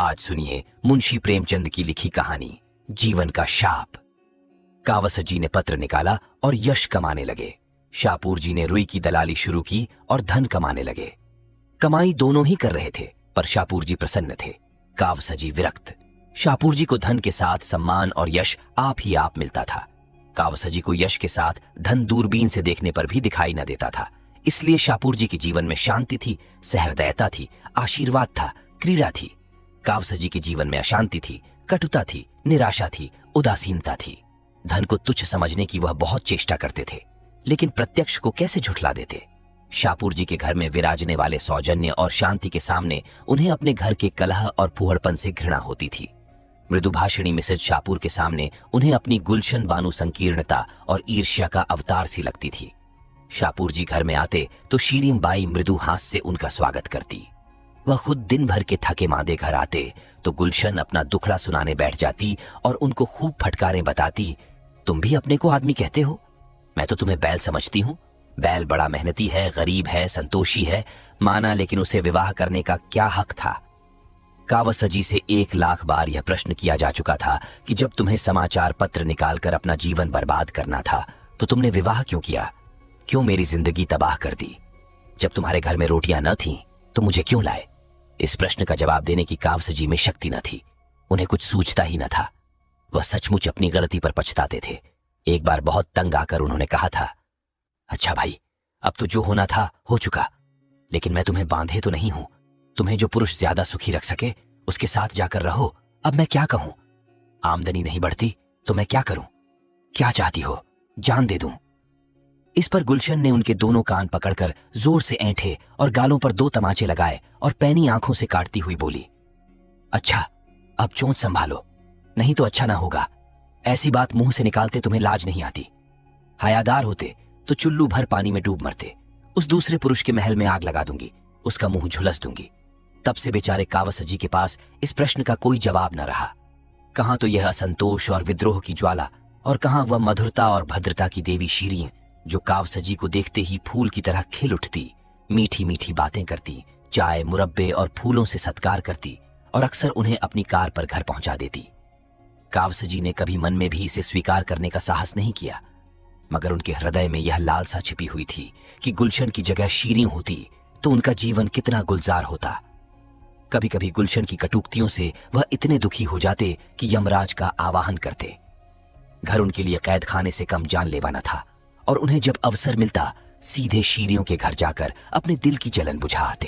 आज सुनिए मुंशी प्रेमचंद की लिखी कहानी जीवन का शाप। कावसजी ने पत्र निकाला और यश कमाने लगे। शाहपुर जी ने रुई की दलाली शुरू की और धन कमाने लगे। कमाई दोनों ही कर रहे थे, पर शाहपुर जी प्रसन्न थे, कावसजी विरक्त। शाहपुर जी को धन के साथ सम्मान और यश आप ही आप मिलता था। कावसजी को यश के साथ धन दूरबीन से देखने पर भी दिखाई न देता था। इसलिए शाहपुर जी के जीवन में शांति थी, सहृदयता थी, आशीर्वाद था, क्रीड़ा थी। कावसजी के जीवन में अशांति थी, कटुता थी, निराशा थी, उदासीनता थी। धन को तुच्छ समझने की वह बहुत चेष्टा करते थे, लेकिन प्रत्यक्ष को कैसे झुठला देते। शाहपुर जी के घर में विराजने वाले सौजन्य और शांति के सामने उन्हें अपने घर के कलह और फूहड़पन से घृणा होती थी। मृदुभाषिणी मिसेज शाहपुर के सामने उन्हें अपनी गुलशन बानु संकीर्णता और ईर्ष्या का अवतार सी लगती थी। शाहपुर जी घर में आते तो शीरीं बाई मृदु हास से उनका स्वागत करती। वह खुद दिन भर के थके मांदे घर आते तो गुलशन अपना दुखड़ा सुनाने बैठ जाती और उनको खूब फटकारें बताती। तुम भी अपने को आदमी कहते हो? मैं तो तुम्हें बैल समझती हूँ। बैल बड़ा मेहनती है, गरीब है, संतोषी है, माना, लेकिन उसे विवाह करने का क्या हक था? कावसजी से 1,00,000 बार यह प्रश्न किया जा चुका था कि जब तुम्हें समाचार पत्र निकालकर अपना जीवन बर्बाद करना था तो तुमने विवाह क्यों किया? क्यों मेरी जिंदगी तबाह कर दी? जब तुम्हारे घर में रोटियां न थीं तो मुझे क्यों लाए? इस प्रश्न का जवाब देने की कावसजी में शक्ति न थी। उन्हें कुछ सूझता ही न था। वह सचमुच अपनी गलती पर पछताते थे। एक बार बहुत तंग आकर उन्होंने कहा था, अच्छा भाई, अब तो जो होना था हो चुका, लेकिन मैं तुम्हें बांधे तो नहीं हूं। तुम्हें जो पुरुष ज्यादा सुखी रख सके उसके साथ जाकर रहो। अब मैं क्या कहूं? आमदनी नहीं बढ़ती तो मैं क्या करूं? क्या चाहती हो, जान दे दूं? इस पर गुलशन ने उनके दोनों कान पकड़कर जोर से ऐंठे और गालों पर 2 तमाचे लगाए और पैनी आंखों से काटती हुई बोली, अच्छा, अब चोंच संभालो, नहीं तो अच्छा ना होगा। ऐसी बात मुंह से निकालते तुम्हें लाज नहीं आती? हयादार होते तो चुल्लू भर पानी में डूब मरते। उस दूसरे पुरुष के महल में आग लगा दूंगी, उसका मुंह झुलस दूंगी। तब से बेचारे कावसजी के पास इस प्रश्न का कोई जवाब न रहा। कहां तो यह असंतोष और विद्रोह की ज्वाला, और कहां वह मधुरता और भद्रता की देवी शीरीं जो कावसजी को देखते ही फूल की तरह खिल उठती, मीठी मीठी बातें करती, चाय, मुरब्बे और फूलों से सत्कार करती और अक्सर उन्हें अपनी कार पर घर पहुंचा देती। कावसजी ने कभी मन में भी इसे स्वीकार करने का साहस नहीं किया, मगर उनके हृदय में यह लालसा छिपी हुई थी कि गुलशन की जगह शीरीं होती तो उनका जीवन कितना गुलजार होता। कभी कभी गुलशन की कटुक्तियों से वह इतने दुखी हो जाते कि यमराज का आवाहन करते। घर उनके लिए कैद खाने से कम जानलेवा न था, और उन्हें जब अवसर मिलता सीधे शीरियों के घर जाकर अपने दिल की जलन बुझा आते।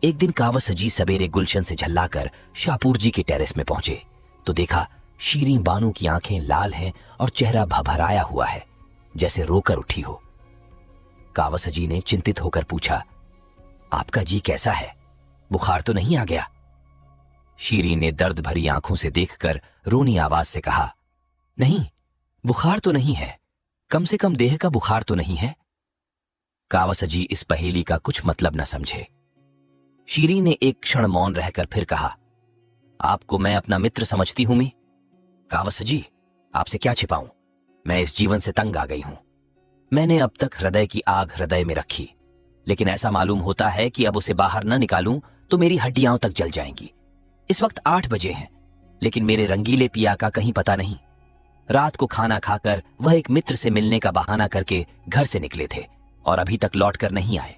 एक दिन कावसजी सवेरे गुलशन से झल्लाकर शाहपुर जी के टेरेस में पहुंचे तो देखा शीरीं बानू की आंखें लाल हैं और चेहरा भभराया हुआ है, जैसे रोकर उठी हो। कावसजी ने चिंतित होकर पूछा, आपका जी कैसा है? बुखार तो नहीं आ गया? शीरीं ने दर्द भरी आंखों से देखकर रोनी आवाज से कहा, नहीं, बुखार तो नहीं है, कम से कम देह का बुखार तो नहीं है। कावसजी इस पहेली का कुछ मतलब न समझे। शीरीं ने एक क्षण मौन रहकर फिर कहा, आपको मैं अपना मित्र समझती हूं मी? कावसजी, आपसे क्या छिपाऊं, मैं इस जीवन से तंग आ गई हूं। मैंने अब तक हृदय की आग हृदय में रखी, लेकिन ऐसा मालूम होता है कि अब उसे बाहर न निकालूं तो मेरी हड्डियां तक जल जाएंगी। इस वक्त 8 बजे हैं, लेकिन मेरे रंगीले पिया का कहीं पता नहीं। रात को खाना खाकर वह एक मित्र से मिलने का बहाना करके घर से निकले थे और अभी तक लौट कर नहीं आए।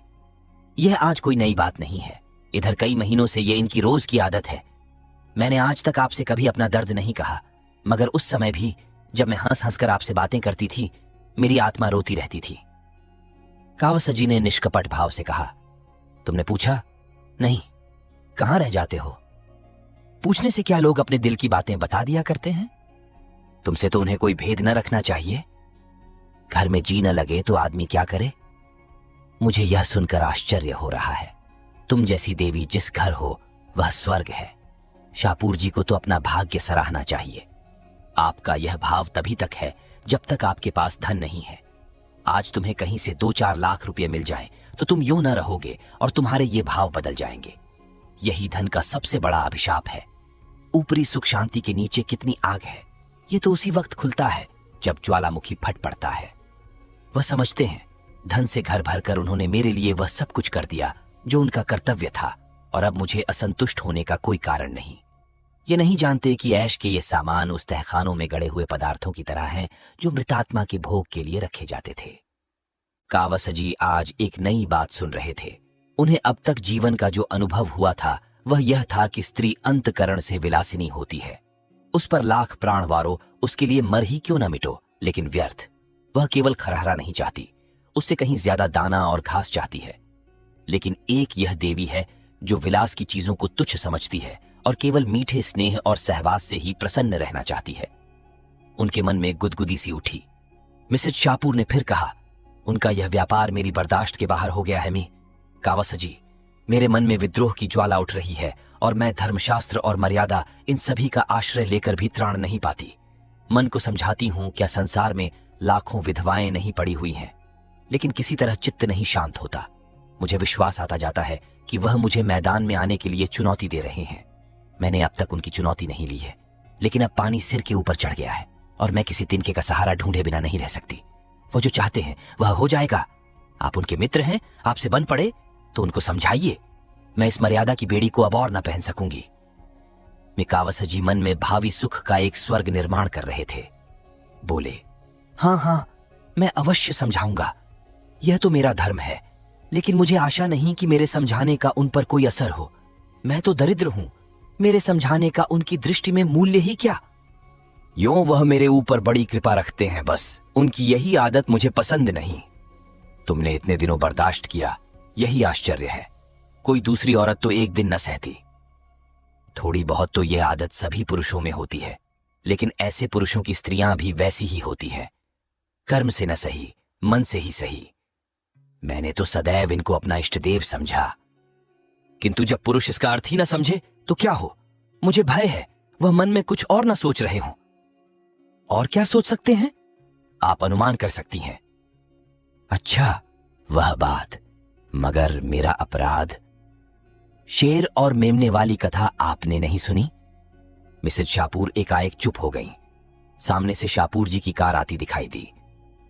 यह आज कोई नई बात नहीं है, इधर कई महीनों से यह इनकी रोज की आदत है। मैंने आज तक आपसे कभी अपना दर्द नहीं कहा, मगर उस समय भी जब मैं हंस हंसकर आपसे बातें करती थी, मेरी आत्मा रोती रहती थी। कावसजी ने निष्कपट भाव से कहा, तुमने पूछा? नहीं। कहां रह जाते हो? पूछने से क्या लोग अपने दिल की बातें बता दिया करते हैं? तुमसे तो उन्हें कोई भेद न रखना चाहिए। घर में जी न लगे तो आदमी क्या करे? मुझे यह सुनकर आश्चर्य हो रहा है। तुम जैसी देवी जिस घर हो वह स्वर्ग है। शाहपुर जी को तो अपना भाग्य सराहना चाहिए। आपका यह भाव तभी तक है जब तक आपके पास धन नहीं है। आज तुम्हें कहीं से 2-4 लाख रुपए मिल जाएं तो तुम यूं न रहोगे और तुम्हारे ये भाव बदल जाएंगे। यही धन का सबसे बड़ा अभिशाप है। ऊपरी सुख शांति के नीचे कितनी आग है, ये तो उसी वक्त खुलता है जब ज्वालामुखी फट पड़ता है। वह समझते हैं धन से घर भरकर उन्होंने मेरे लिए वह सब कुछ कर दिया जो उनका कर्तव्य था, और अब मुझे असंतुष्ट होने का कोई कारण नहीं। ये नहीं जानते कि ऐश के ये सामान उस तहखानों में गड़े हुए पदार्थों की तरह हैं जो मृतात्मा के भोग के लिए रखे जाते थे। कावसजी आज एक नई बात सुन रहे थे। उन्हें अब तक जीवन का जो अनुभव हुआ था वह यह था कि स्त्री अंतकरण से विलासिनी होती है। उस पर लाख प्राण वारो, उसके लिए मर ही क्यों न मिटो, लेकिन व्यर्थ। वह केवल खरहरा नहीं चाहती, उससे कहीं ज्यादा दाना और घास चाहती है। लेकिन एक यह देवी है जो विलास की चीजों को तुच्छ समझती है और केवल मीठे स्नेह और सहवास से ही प्रसन्न रहना चाहती है। उनके मन में गुदगुदी सी उठी। मिसेज शाहपुर ने फिर कहा, उनका यह व्यापार मेरी बर्दाश्त के बाहर हो गया है मी। कावसजी, मेरे मन में विद्रोह की ज्वाला उठ रही है और मैं धर्मशास्त्र और मर्यादा इन सभी का आश्रय लेकर भी त्राण नहीं पाती। मन को समझाती हूं क्या संसार में लाखों विधवाएं नहीं पड़ी हुई हैं, लेकिन किसी तरह चित्त नहीं शांत होता। मुझे विश्वास आता जाता है कि वह मुझे मैदान में आने के लिए चुनौती दे रहे हैं। मैंने अब तक उनकी चुनौती नहीं ली है, लेकिन अब पानी सिर के ऊपर चढ़ गया है और मैं किसी तिनके का सहारा ढूंढे बिना नहीं रह सकती। वो जो चाहते हैं वह हो जाएगा। आप उनके मित्र हैं, आपसे बन पड़े तो उनको समझाइए। मैं इस मर्यादा की बेड़ी को अब और न पहन सकूंगी। कावसजी मन में भावी सुख का एक स्वर्ग निर्माण कर रहे थे। बोले, हाँ, मैं अवश्य समझाऊंगा। यह तो मेरा धर्म है, लेकिन मुझे आशा नहीं कि मेरे समझाने का उन पर कोई असर हो। मैं तो दरिद्र हूं, मेरे समझाने का उनकी दृष्टि में मूल्य ही क्या। यों वह मेरे ऊपर बड़ी कृपा रखते हैं, बस उनकी यही आदत मुझे पसंद नहीं। तुमने इतने दिनों बर्दाश्त किया, यही आश्चर्य है। कोई दूसरी औरत तो एक दिन न सहती। थोड़ी बहुत तो यह आदत सभी पुरुषों में होती है, लेकिन ऐसे पुरुषों की स्त्रियां भी वैसी ही होती हैं। कर्म से न सही, मन से ही सही। मैंने तो सदैव इनको अपना इष्टदेव समझा, किंतु जब पुरुष इसका अर्थ ही न समझे तो क्या हो। मुझे भय है वह मन में कुछ और न सोच रहे हों। और क्या सोच सकते हैं? आप अनुमान कर सकती हैं। अच्छा, वह बात। मगर मेरा अपराध। शेर और मेमने वाली कथा आपने नहीं सुनी? मिसेज शाहपुर एकाएक चुप हो गईं। सामने से शाहपुर जी की कार आती दिखाई दी।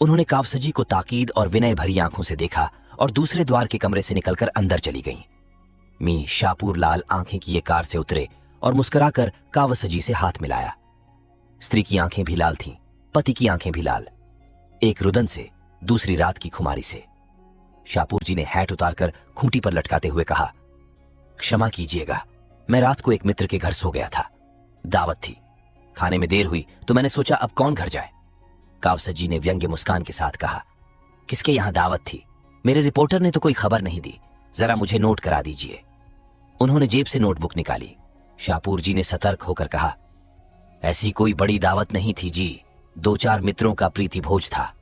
उन्होंने कावसजी को ताकीद और विनय भरी आंखों से देखा और दूसरे द्वार के कमरे से निकलकर अंदर चली गईं। मी शाहपुर लाल आंखें किए कार से उतरे और मुस्कुराकर कावसजी से हाथ मिलाया। स्त्री की आंखें भी लाल थीं, पति की आंखें भी लाल, एक रुदन से, दूसरी रात की खुमारी से। शाहपुर जी ने हैट उतारकर खूंटी पर लटकाते हुए कहा, क्षमा कीजिएगा, मैं रात को एक मित्र के घर सो गया था। दावत थी, खाने में देर हुई तो मैंने सोचा अब कौन घर जाए। कावसजी ने व्यंग्य मुस्कान के साथ कहा, किसके यहां दावत थी? मेरे रिपोर्टर ने तो कोई खबर नहीं दी, जरा मुझे नोट करा दीजिए। उन्होंने जेब से नोटबुक निकाली। शाहपुर जी ने सतर्क होकर कहा, ऐसी कोई बड़ी दावत नहीं थी जी, 2-4 मित्रों का प्रीति भोज था।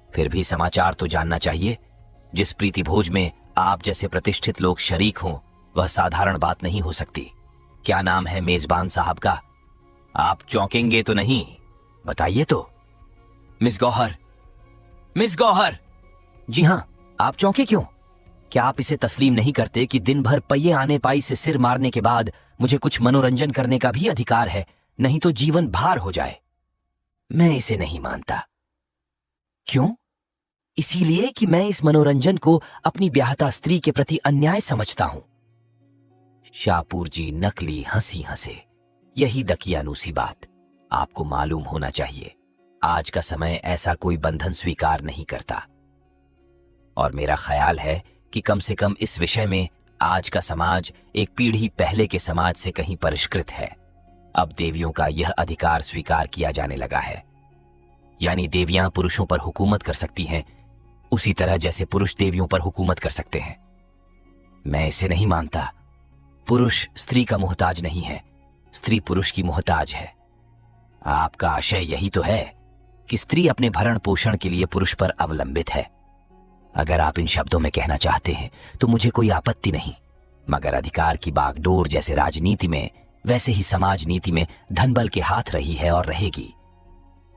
फिर भी समाचार तो जानना चाहिए। जिस प्रीति भोज में आप जैसे प्रतिष्ठित लोग शरीक हों वह साधारण बात नहीं हो सकती। क्या नाम है मेजबान साहब का? आप चौंकेंगे तो नहीं, बताइए तो। मिस गौहर। मिस गौहर। जी हां, आप चौंके क्यों? क्या आप इसे तस्लीम नहीं करते कि दिन भर पहिए आने पाई से सिर मारने के बाद मुझे कुछ मनोरंजन करने का भी अधिकार है, नहीं तो जीवन भार हो जाए। मैं इसे नहीं मानता। क्यों? इसीलिए कि मैं इस मनोरंजन को अपनी ब्याहता स्त्री के प्रति अन्याय समझता हूं। शाहपुर जी नकली हंसी हंसे। यही दकियानूसी बात। आपको मालूम होना चाहिए, आज का समय ऐसा कोई बंधन स्वीकार नहीं करता। और मेरा ख्याल है कि कम से कम इस विषय में आज का समाज एक पीढ़ी पहले के समाज से कहीं परिष्कृत है। अब देवियों का यह अधिकार स्वीकार किया जाने लगा है, यानी देवियां पुरुषों पर हुकूमत कर सकती हैं उसी तरह जैसे पुरुष देवियों पर हुकूमत कर सकते हैं। मैं इसे नहीं मानता। पुरुष स्त्री का मोहताज नहीं है, स्त्री पुरुष की मोहताज है। आपका आशय यही तो है कि स्त्री अपने भरण पोषण के लिए पुरुष पर अवलंबित है। अगर आप इन शब्दों में कहना चाहते हैं तो मुझे कोई आपत्ति नहीं, मगर अधिकार की बागडोर जैसे राजनीति में वैसे ही समाज नीति में धनबल के हाथ रही है और रहेगी।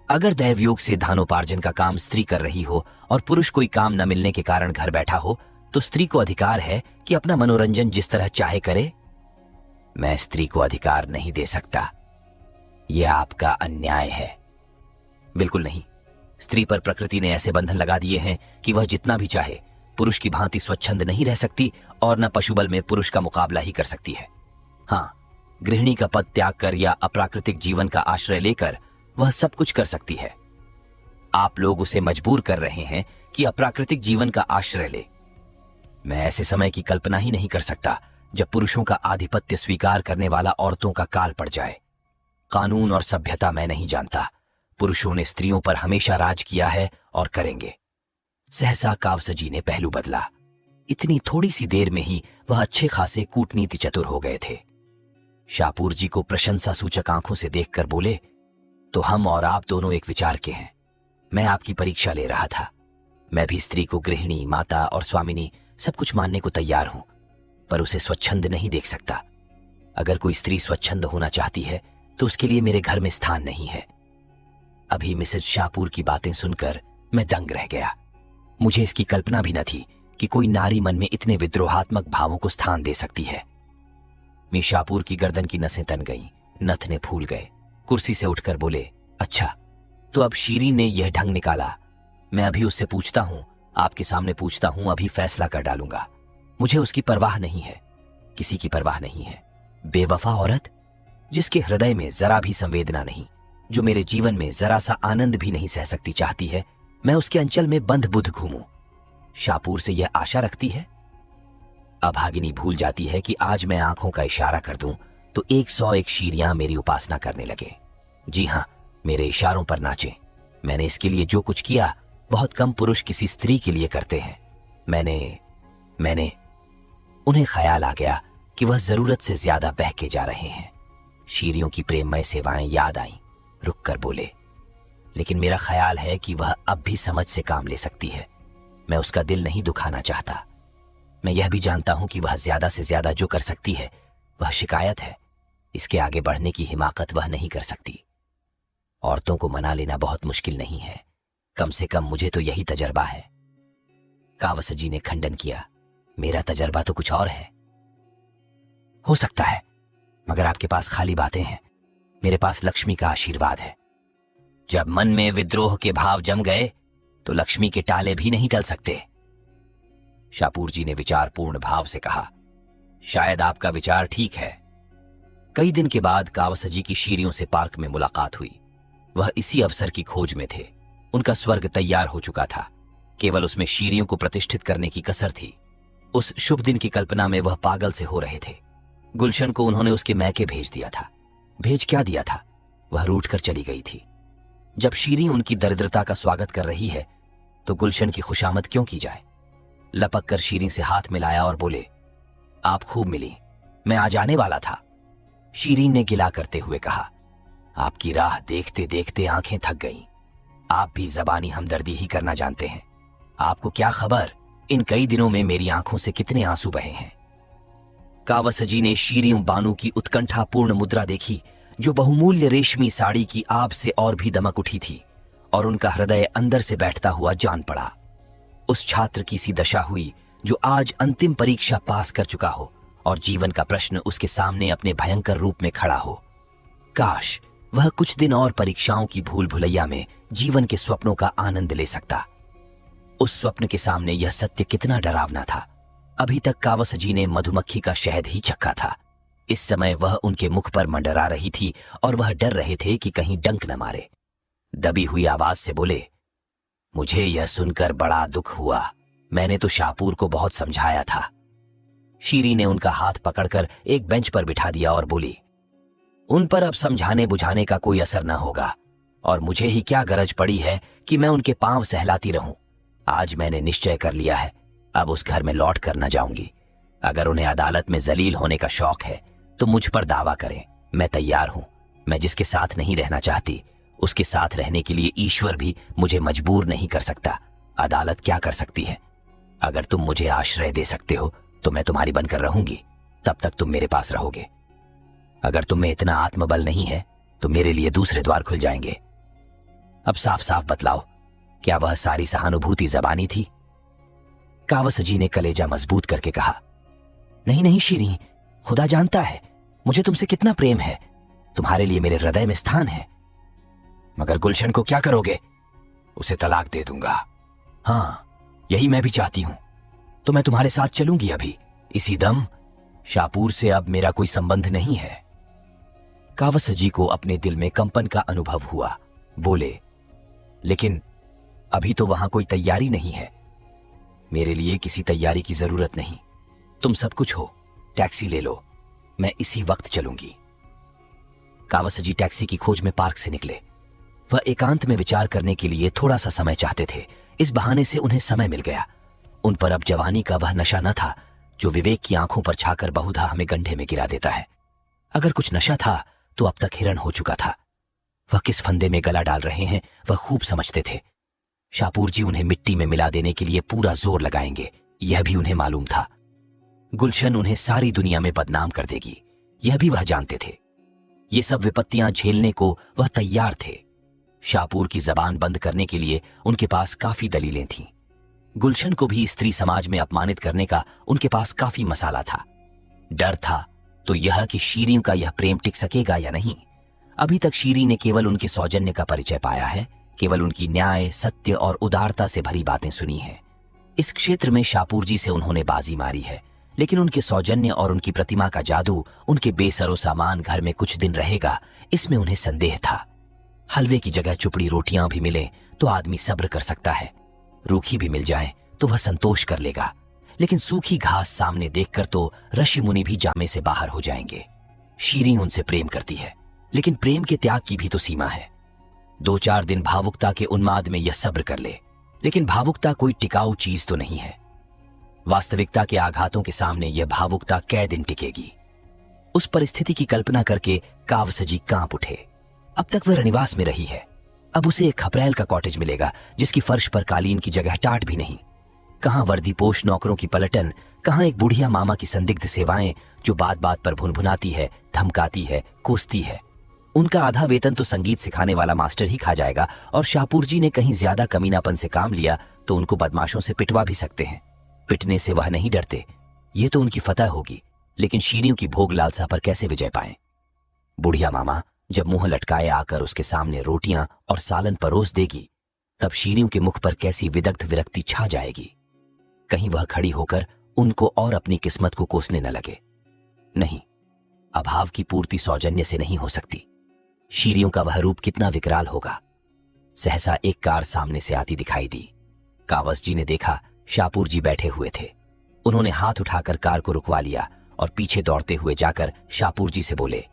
अगर दैवयोग से धनोपार्जन का काम स्त्री कर रही हो और पुरुष कोई काम न मिलने के कारण घर बैठा हो तो स्त्री को अधिकार है कि अपना मनोरंजन जिस तरह चाहे करे। मैं स्त्री को अधिकार नहीं दे सकता, यह आपका अन्याय है। बिल्कुल नहीं। स्त्री पर प्रकृति ने ऐसे बंधन लगा दिए हैं कि वह जितना भी चाहे पुरुष की भांति स्वच्छंद नहीं रह सकती और न पशुबल में पुरुष का मुकाबला ही कर सकती है। हाँ, गृहिणी का पद त्याग कर या अप्राकृतिक जीवन का आश्रय लेकर वह सब कुछ कर सकती है। आप लोग उसे मजबूर कर रहे हैं कि अप्राकृतिक जीवन का आश्रय ले। मैं ऐसे समय की कल्पना ही नहीं कर सकता जब पुरुषों का आधिपत्य स्वीकार करने वाला औरतों का काल पड़ जाए। कानून और सभ्यता मैं नहीं जानता, पुरुषों ने स्त्रियों पर हमेशा राज किया है और करेंगे। सहसा कावसजी ने पहलू बदला। इतनी थोड़ी सी देर में ही वह अच्छे खासे कूटनीति चतुर हो गए थे। शाहपुर जी को प्रशंसा सूचक आंखों से देखकर बोले, तो हम और आप दोनों एक विचार के हैं। मैं आपकी परीक्षा ले रहा था। मैं भी स्त्री को गृहिणी, माता और स्वामिनी सब कुछ मानने को तैयार हूं, पर उसे स्वच्छंद नहीं देख सकता। अगर कोई स्त्री स्वच्छंद होना चाहती है तो उसके लिए मेरे घर में स्थान नहीं है। अभी मिसेज शाहपुर की बातें सुनकर मैं दंग रह गया। मुझे इसकी कल्पना भी न थी कि कोई नारी मन में इतने विद्रोहात्मक भावों को स्थान दे सकती है। मी शाहपुर की गर्दन की नसें तन गईं, नथने फूल गए। कुर्सी से उठकर बोले, अच्छा, तो अब शीरीन ने यह ढंग निकाला। मैं अभी उससे पूछता हूं, आपके सामने पूछता हूं, अभी फैसला कर डालूंगा। मुझे उसकी परवाह नहीं है, किसी की परवाह नहीं है। बेवफा औरत, जिसके हृदय में जरा भी संवेदना नहीं, जो मेरे जीवन में जरा सा आनंद भी नहीं सह सकती, चाहती है मैं उसके अंचल में बंध बुध घूमूं। शाहपुर से यह आशा रखती है। अभागिनी भूल जाती है कि आज मैं आंखों का इशारा कर दूं तो 101 शीरियां मेरी उपासना करने लगे। जी हां, मेरे इशारों पर नाचें। मैंने इसके लिए जो कुछ किया बहुत कम पुरुष किसी स्त्री के लिए करते हैं। मैंने उन्हें ख्याल आ गया कि वह जरूरत से ज्यादा बहके जा रहे हैं। शीरियों की प्रेममय सेवाएं याद आईं। रुक कर बोले, लेकिन मेरा ख्याल है कि वह अब भी समझ से काम ले सकती है। मैं उसका दिल नहीं दुखाना चाहता। मैं यह भी जानता हूं कि वह ज्यादा से ज्यादा जो कर सकती है वह शिकायत है। इसके आगे बढ़ने की हिमाकत वह नहीं कर सकती। औरतों को मना लेना बहुत मुश्किल नहीं है, कम से कम मुझे तो यही तजर्बा है। कावसजी ने खंडन किया, मेरा तजर्बा तो कुछ और है। हो सकता है, मगर आपके पास खाली बातें हैं, मेरे पास लक्ष्मी का आशीर्वाद है। जब मन में विद्रोह के भाव जम गए तो लक्ष्मी के टाले भी नहीं टल सकते। शाहपुर जी ने विचारपूर्ण भाव से कहा, शायद आपका विचार ठीक है। कई दिन के बाद कावसजी की शीरियों से पार्क में मुलाकात हुई। वह इसी अवसर की खोज में थे। उनका स्वर्ग तैयार हो चुका था, केवल उसमें शीरियों को प्रतिष्ठित करने की कसर थी। उस शुभ दिन की कल्पना में वह पागल से हो रहे थे। गुलशन को उन्होंने उसके मैके भेज दिया था। भेज क्या दिया था, वह रूठ कर चली गई थी। जब शीरी उनकी दरिद्रता का स्वागत कर रही है तो गुलशन की खुशामद क्यों की जाए। लपक कर शीरी से हाथ मिलाया और बोले, आप खूब मिली, मैं आ जाने वाला था। शीरीन ने गिला करते हुए कहा, आपकी राह देखते देखते आंखें थक गईं। आप भी जबानी हमदर्दी ही करना जानते हैं। आपको क्या खबर, इन कई दिनों में मेरी आंखों से कितने आंसू बहे हैं। कावसजी ने शीरियों बानू की उत्कंठापूर्ण मुद्रा देखी, जो बहुमूल्य रेशमी साड़ी की आब से और भी दमक उठी थी, और उनका हृदय अंदर से बैठता हुआ जान पड़ा। उस छात्र की सी दशा हुई जो आज अंतिम परीक्षा पास कर चुका हो और जीवन का प्रश्न उसके सामने अपने भयंकर रूप में खड़ा हो। काश वह कुछ दिन और परीक्षाओं की भूल भुलैया में जीवन के स्वप्नों का आनंद ले सकता। उस स्वप्न के सामने यह सत्य कितना डरावना था। अभी तक कावसजी ने मधुमक्खी का शहद ही चखा था। इस समय वह उनके मुख पर मंडरा रही थी और वह डर रहे थे कि कहीं डंक न मारे। दबी हुई आवाज से बोले, मुझे यह सुनकर बड़ा दुख हुआ। मैंने तो शाहपुर को बहुत समझाया था। शीरी ने उनका हाथ पकड़कर एक बेंच पर बिठा दिया और बोली, उन पर अब समझाने बुझाने का कोई असर न होगा, और मुझे ही क्या गरज पड़ी है कि मैं उनके पांव सहलाती रहूं। आज मैंने निश्चय कर लिया है, अब उस घर में लौट कर न जाऊंगी। अगर उन्हें अदालत में जलील होने का शौक है तो मुझ पर दावा करें, मैं तैयार हूं। मैं जिसके साथ नहीं रहना चाहती उसके साथ रहने के लिए ईश्वर भी मुझे मजबूर नहीं कर सकता। अदालत क्या कर सकती है। अगर तुम मुझे आश्रय दे सकते हो तो मैं तुम्हारी बनकर रहूंगी, तब तक तुम मेरे पास रहोगे। अगर तुम में इतना आत्मबल नहीं है तो मेरे लिए दूसरे द्वार खुल जाएंगे। अब साफ साफ बतलाओ, क्या वह सारी सहानुभूति जबानी थी? कावसजी ने कलेजा मजबूत करके कहा, नहीं नहीं शीरी, खुदा जानता है मुझे तुमसे कितना प्रेम है। तुम्हारे लिए मेरे हृदय में स्थान है। मगर गुलशन को क्या करोगे? उसे तलाक दे दूंगा। हाँ, यही मैं भी चाहती हूं। तो मैं तुम्हारे साथ चलूंगी अभी, इसी दम। शाहपुर से अब मेरा कोई संबंध नहीं है। कावसजी को अपने दिल में कंपन का अनुभव हुआ। बोले, लेकिन अभी तो वहां कोई तैयारी नहीं है। मेरे लिए किसी तैयारी की जरूरत नहीं, तुम सब कुछ हो। टैक्सी ले लो, मैं इसी वक्त चलूंगी। कावसजी टैक्सी की खोज में पार्क से निकले। वह एकांत में विचार करने के लिए थोड़ा सा समय चाहते थे। इस बहाने से उन्हें समय मिल गया। उन पर अब जवानी का वह नशा न था जो विवेक की आंखों पर छाकर बहुधा हमें गड्ढे में गिरा देता है। अगर कुछ नशा था तो अब तक हिरण हो चुका था। वह किस फंदे में गला डाल रहे हैं वह खूब समझते थे। शाहपुर जी उन्हें मिट्टी में मिला देने के लिए पूरा जोर लगाएंगे, यह भी उन्हें मालूम था। गुलशन उन्हें सारी दुनिया में बदनाम कर देगी, यह भी वह जानते थे। ये सब विपत्तियां झेलने को वह तैयार थे। शाहपुर की जबान बंद करने के लिए उनके पास काफी दलीलें थीं। गुलशन को भी स्त्री समाज में अपमानित करने का उनके पास काफी मसाला था। डर था तो यह कि शीरीं का यह प्रेम टिक सकेगा या नहीं। अभी तक शीरीं ने केवल उनके सौजन्य का परिचय पाया है, केवल उनकी न्याय, सत्य और उदारता से भरी बातें सुनी हैं। इस क्षेत्र में शाहपुर जी से उन्होंने बाजी मारी है, लेकिन उनके सौजन्य और उनकी प्रतिमा का जादू उनके बेसरो सामान घर में कुछ दिन रहेगा, इसमें उन्हें संदेह था। हलवे की जगह चुपड़ी रोटियां भी मिले तो आदमी सब्र कर सकता है, रूखी भी मिल जाए तो वह संतोष कर लेगा, लेकिन सूखी घास सामने देखकर तो ऋषि मुनि भी जामे से बाहर हो जाएंगे। शीरीं उनसे प्रेम करती है, लेकिन प्रेम के त्याग की भी तो सीमा है। 2-4 दिन भावुकता के उन्माद में यह सब्र कर ले, लेकिन भावुकता कोई टिकाऊ चीज तो नहीं है। वास्तविकता के आघातों के सामने यह भावुकता कै दिन टिकेगी। उस परिस्थिति की कल्पना करके कावसजी कांप उठे। अब तक वह रनिवास में रही है, अब उसे एक खपरेल का कॉटेज मिलेगा जिसकी फर्श पर कालीन की जगह टाट भी नहीं। कहां वर्दीपोश नौकरों की पलटन, कहां एक बुढ़िया मामा की संदिग्ध सेवाएं जो बात बात पर भुनभुनाती है, धमकाती है, कोसती है। उनका आधा वेतन तो संगीत सिखाने वाला मास्टर ही खा जाएगा, और शाहपुर जी ने कहीं ज्यादा कमीनापन से काम लिया तो उनको बदमाशों से पिटवा भी सकते हैं। पिटने से वह नहीं डरते, ये तो उनकी फतह होगी, लेकिन शीरियों की भोग लालसा पर कैसे विजय पाएं? बुढ़िया मामा जब मुंह लटकाए आकर उसके सामने रोटियां और सालन परोस देगी, तब शीरियों के मुख पर कैसी विदग्ध विरक्ति छा जाएगी। कहीं वह खड़ी होकर उनको और अपनी किस्मत को कोसने न लगे। नहीं, अभाव की पूर्ति सौजन्य से नहीं हो सकती। शीरियों का वह रूप कितना विकराल होगा। सहसा एक कार सामने से आती दिखाई दी। कावस जी ने देखा शाहपुर जी बैठे हुए थे। उन्होंने हाथ उठाकर कार को रुकवा लिया और पीछे दौड़ते हुए जाकर शाहपुर जी से बोले,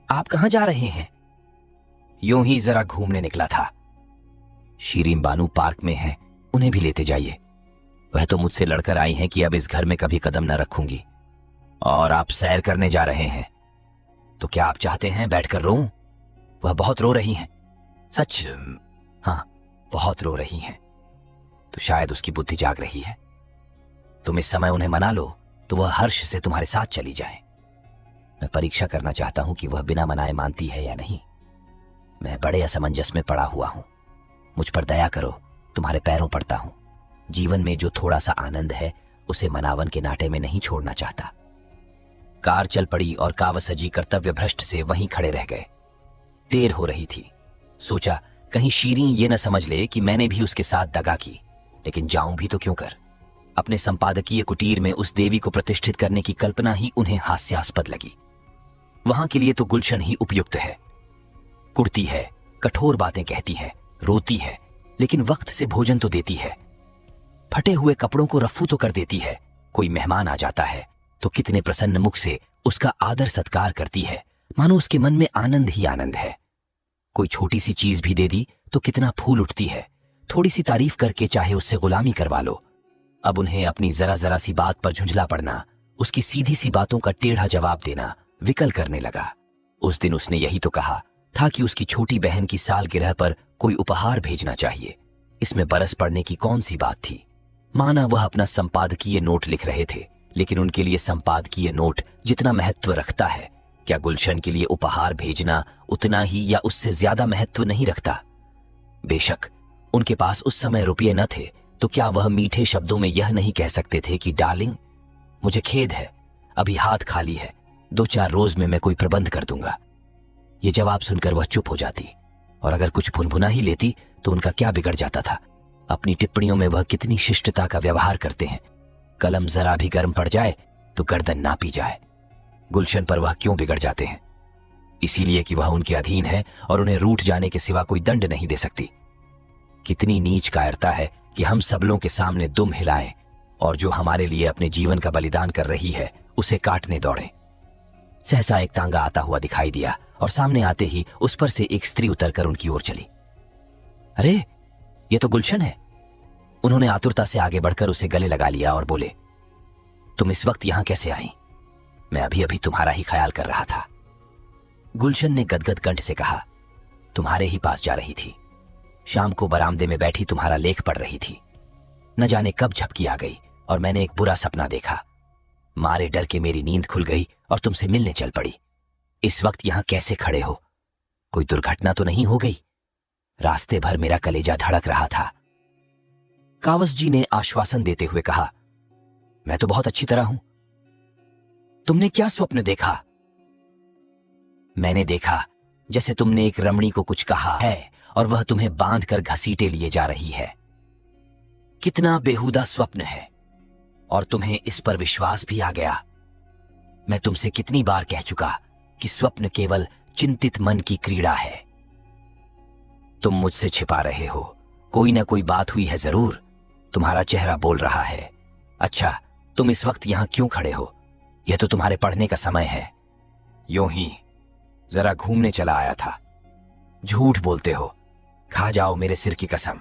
आप कहां जा रहे हैं? यूं ही जरा घूमने निकला था। शीरीं बानू पार्क में है, उन्हें भी लेते जाइए। वह तो मुझसे लड़कर आई हैं कि अब इस घर में कभी कदम न रखूंगी। और आप सैर करने जा रहे हैं, तो क्या आप चाहते हैं बैठकर रोऊं? वह बहुत रो रही हैं। सच? हाँ, बहुत रो रही हैं। तो शायद उसकी बुद्धि जाग रही है। तुम इस समय उन्हें मना लो तो वह हर्ष से तुम्हारे साथ चली जाए। मैं परीक्षा करना चाहता हूं कि वह बिना मनाए मानती है या नहीं। मैं बड़े असमंजस में पड़ा हुआ हूं। मुझ पर दया करो, तुम्हारे पैरों पड़ता हूं। जीवन में जो थोड़ा सा आनंद है उसे मनावन के नाटे में नहीं छोड़ना चाहता। कार चल पड़ी और कावसजी कर्तव्य भ्रष्ट से वहीं खड़े रह गए। देर हो रही थी। सोचा कहीं शीरीं ये न समझ ले कि मैंने भी उसके साथ दगा की, लेकिन जाऊं भी तो क्यों कर। अपने संपादकीय कुटीर में उस देवी को प्रतिष्ठित करने की कल्पना ही उन्हें हास्यास्पद लगी। वहां के लिए तो गुलशन ही उपयुक्त है। कुड़ती है, कठोर बातें कहती है, रोती है, लेकिन वक्त से भोजन तो देती है। फटे हुए कपड़ों को रफ्फू तो कर देती है। कोई मेहमान आ जाता है तो कितने प्रसन्न मुख से उसका आदर सत्कार करती है, मानो उसके मन में आनंद ही आनंद है। कोई छोटी सी चीज भी दे दी तो कितना फूल उठती है। थोड़ी सी तारीफ करके चाहे उससे गुलामी करवा लो। अब उन्हें अपनी जरा जरा सी बात पर झुंझला पड़ना, उसकी सीधी सी बातों का टेढ़ा जवाब देना विकल करने लगा। उस दिन उसने यही तो कहा था कि उसकी छोटी बहन की सालगिरह पर कोई उपहार भेजना चाहिए। इसमें बरस पड़ने की कौन सी बात थी? माना वह अपना संपादकीय नोट लिख रहे थे, लेकिन उनके लिए संपादकीय नोट जितना महत्व रखता है, क्या गुलशन के लिए उपहार भेजना उतना ही या उससे ज्यादा महत्व नहीं रखता? बेशक उनके पास उस समय रुपये न थे, तो क्या वह मीठे शब्दों में यह नहीं कह सकते थे कि डार्लिंग, मुझे खेद है, अभी हाथ खाली है, 2-4 रोज में मैं कोई प्रबंध कर दूंगा। ये जवाब सुनकर वह चुप हो जाती, और अगर कुछ भुनभुना ही लेती तो उनका क्या बिगड़ जाता था। अपनी टिप्पणियों में वह कितनी शिष्टता का व्यवहार करते हैं। कलम जरा भी गर्म पड़ जाए तो गर्दन नापी जाए। गुलशन पर वह क्यों बिगड़ जाते हैं? इसीलिए कि वह उनके अधीन है और उन्हें रूठ जाने के सिवा कोई दंड नहीं दे सकती। कितनी नीच कायरता है कि हम सबलों के सामने दुम हिलाएं और जो हमारे लिए अपने जीवन का बलिदान कर रही है उसे काटने दौड़ें। सहसा एक तांगा आता हुआ दिखाई दिया और सामने आते ही उस पर से एक स्त्री उतरकर उनकी ओर चली। अरे, ये तो गुलशन है। उन्होंने आतुरता से आगे बढ़कर उसे गले लगा लिया और बोले, तुम इस वक्त यहां कैसे आई? मैं अभी अभी तुम्हारा ही ख्याल कर रहा था। गुलशन ने गदगद कंठ से कहा, तुम्हारे ही पास जा रही थी। शाम को बरामदे में बैठी तुम्हारा लेख पढ़ रही थी। न जाने कब झपकी आ गई और मैंने एक बुरा सपना देखा। मारे डर के मेरी नींद खुल गई और तुमसे मिलने चल पड़ी। इस वक्त यहां कैसे खड़े हो? कोई दुर्घटना तो नहीं हो गई? रास्ते भर मेरा कलेजा धड़क रहा था। कावस जी ने आश्वासन देते हुए कहा, मैं तो बहुत अच्छी तरह हूं। तुमने क्या स्वप्न देखा? मैंने देखा जैसे तुमने एक रमणी को कुछ कहा है और वह तुम्हें बांध कर घसीटे लिए जा रही है। कितना बेहुदा स्वप्न है और तुम्हें इस पर विश्वास भी आ गया। मैं तुमसे कितनी बार कह चुका कि स्वप्न केवल चिंतित मन की क्रीड़ा है। तुम मुझसे छिपा रहे हो। कोई ना कोई बात हुई है जरूर। तुम्हारा चेहरा बोल रहा है। अच्छा, तुम इस वक्त यहां क्यों खड़े हो? यह तो तुम्हारे पढ़ने का समय है। यूं ही जरा घूमने चला आया था। झूठ बोलते हो। खा जाओ मेरे सिर की कसम।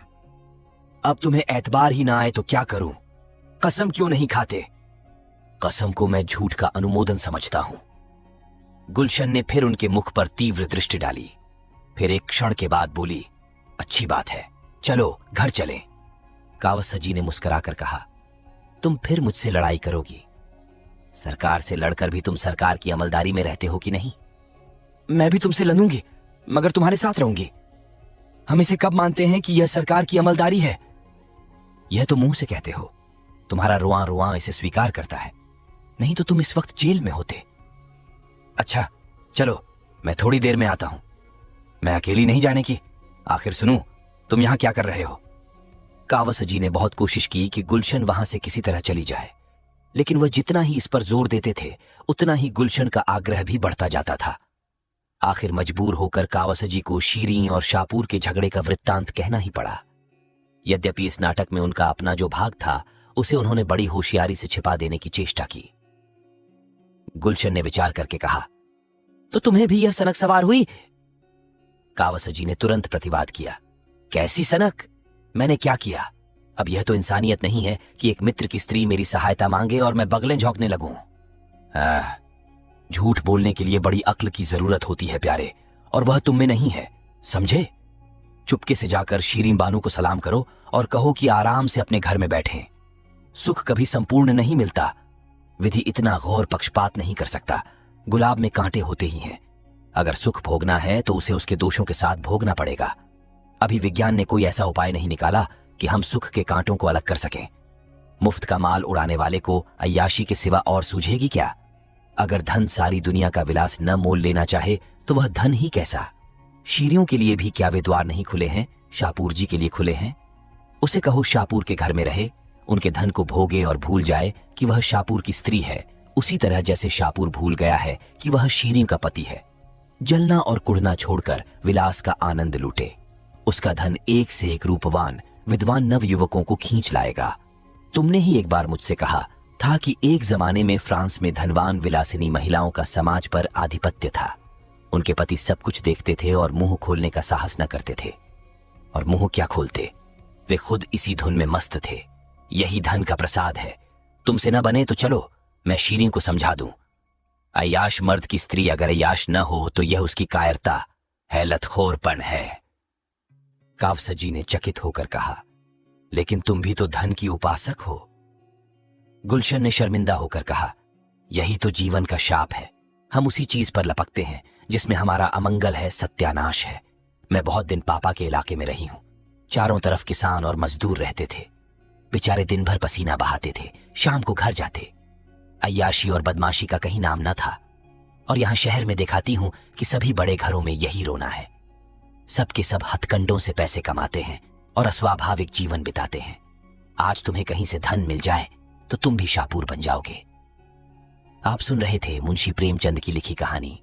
अब तुम्हें एतबार ही ना आए तो क्या करूं? कसम क्यों नहीं खाते? कसम को मैं झूठ का अनुमोदन समझता हूं। गुलशन ने फिर उनके मुख पर तीव्र दृष्टि डाली। फिर एक क्षण के बाद बोली, अच्छी बात है, चलो घर चलें। कावसजी ने मुस्कुराकर कहा, तुम फिर मुझसे लड़ाई करोगी? सरकार से लड़कर भी तुम सरकार की अमलदारी में रहते हो कि नहीं? मैं भी तुमसे लड़ूंगी, मगर तुम्हारे साथ रहूंगी। हम इसे कब मानते हैं कि यह सरकार की अमलदारी है? यह तो मुंह से कहते हो। तुम्हारा रुआं रुआं इसे स्वीकार करता है। नहीं तो तुम इस वक्त जेल में होते। अच्छा, चलो मैं थोड़ी देर में आता हूं। मैं अकेली नहीं जाने की। आखिर सुनो, तुम यहां क्या कर रहे हो? कावसजी ने बहुत कोशिश की कि गुलशन वहां से किसी तरह चली जाए, लेकिन वह जितना ही इस पर जोर देते थे उतना ही गुलशन का आग्रह भी बढ़ता जाता था। आखिर मजबूर होकर कावसजी को शीरी और शाहपुर के झगड़े का वृत्तांत कहना ही पड़ा। यद्यपि इस नाटक में उनका अपना जो भाग था उसे उन्होंने बड़ी होशियारी से छिपा देने की चेष्टा की। गुलशन ने विचार करके कहा, तो तुम्हें भी यह सनक सवार हुई? कावसजी ने तुरंत प्रतिवाद किया, कैसी सनक? मैंने क्या किया? अब यह तो इंसानियत नहीं है कि एक मित्र की स्त्री मेरी सहायता मांगे और मैं बगलें झोंकने लगूं। झूठ बोलने के लिए बड़ी अक्ल की जरूरत होती है प्यारे, और वह तुम में नहीं है, समझे? चुपके से जाकर शीरीं बानू को सलाम करो और कहो कि आराम से अपने घर में बैठें। सुख कभी संपूर्ण नहीं मिलता। विधि इतना गौर पक्षपात नहीं कर सकता। गुलाब में कांटे होते ही हैं। अगर सुख भोगना है तो उसे उसके दोषों के साथ भोगना पड़ेगा। अभी विज्ञान ने कोई ऐसा उपाय नहीं निकाला कि हम सुख के कांटों को अलग कर सकें। मुफ्त का माल उड़ाने वाले को अय्याशी के सिवा और सूझेगी क्या? अगर धन सारी दुनिया का विलास न मोल लेना चाहे तो वह धन ही कैसा? शीरियों के लिए भी क्या वे द्वार नहीं खुले हैं? शाहपुर जी के लिए खुले हैं। उसे कहो शाहपुर के घर में रहे, उनके धन को भोगे और भूल जाए कि वह शाहपुर की स्त्री है, उसी तरह जैसे शाहपुर भूल गया है कि वह शीरियों का पति है। जलना और कुढ़ना छोड़कर विलास का आनंद लूटे। उसका धन एक से एक रूपवान विद्वान नव युवकों को खींच लाएगा। तुमने ही एक बार मुझसे कहा था कि एक जमाने में फ्रांस में धनवान विलासिनी महिलाओं का समाज पर आधिपत्य था। उनके पति सब कुछ देखते थे और मुंह खोलने का साहस न करते थे। और मुंह क्या खोलते, वे खुद इसी धुन में मस्त थे। यही धन का प्रसाद है। तुमसे न बने तो चलो मैं शीरीं को समझा दूं। अय्याश मर्द की स्त्री अगर अय्याश न हो तो यह उसकी कायरता है, लतखोरपन है। कावसजी ने चकित होकर कहा, लेकिन तुम भी तो धन की उपासक हो। गुलशन ने शर्मिंदा होकर कहा, यही तो जीवन का शाप है। हम उसी चीज पर लपकते हैं जिसमें हमारा अमंगल है, सत्यानाश है। मैं बहुत दिन पापा के इलाके में रही हूं। चारों तरफ किसान और मजदूर रहते थे। बेचारे दिन भर पसीना बहाते थे, शाम को घर जाते। अय्याशी और बदमाशी का कहीं नाम न था। और यहां शहर में दिखाती हूं कि सभी बड़े घरों में यही रोना है। सबके सब हथकंडों से पैसे कमाते हैं और अस्वाभाविक जीवन बिताते हैं। आज तुम्हें कहीं से धन मिल जाए तो तुम भी शाहपुर बन जाओगे। आप सुन रहे थे मुंशी प्रेमचंद की लिखी कहानी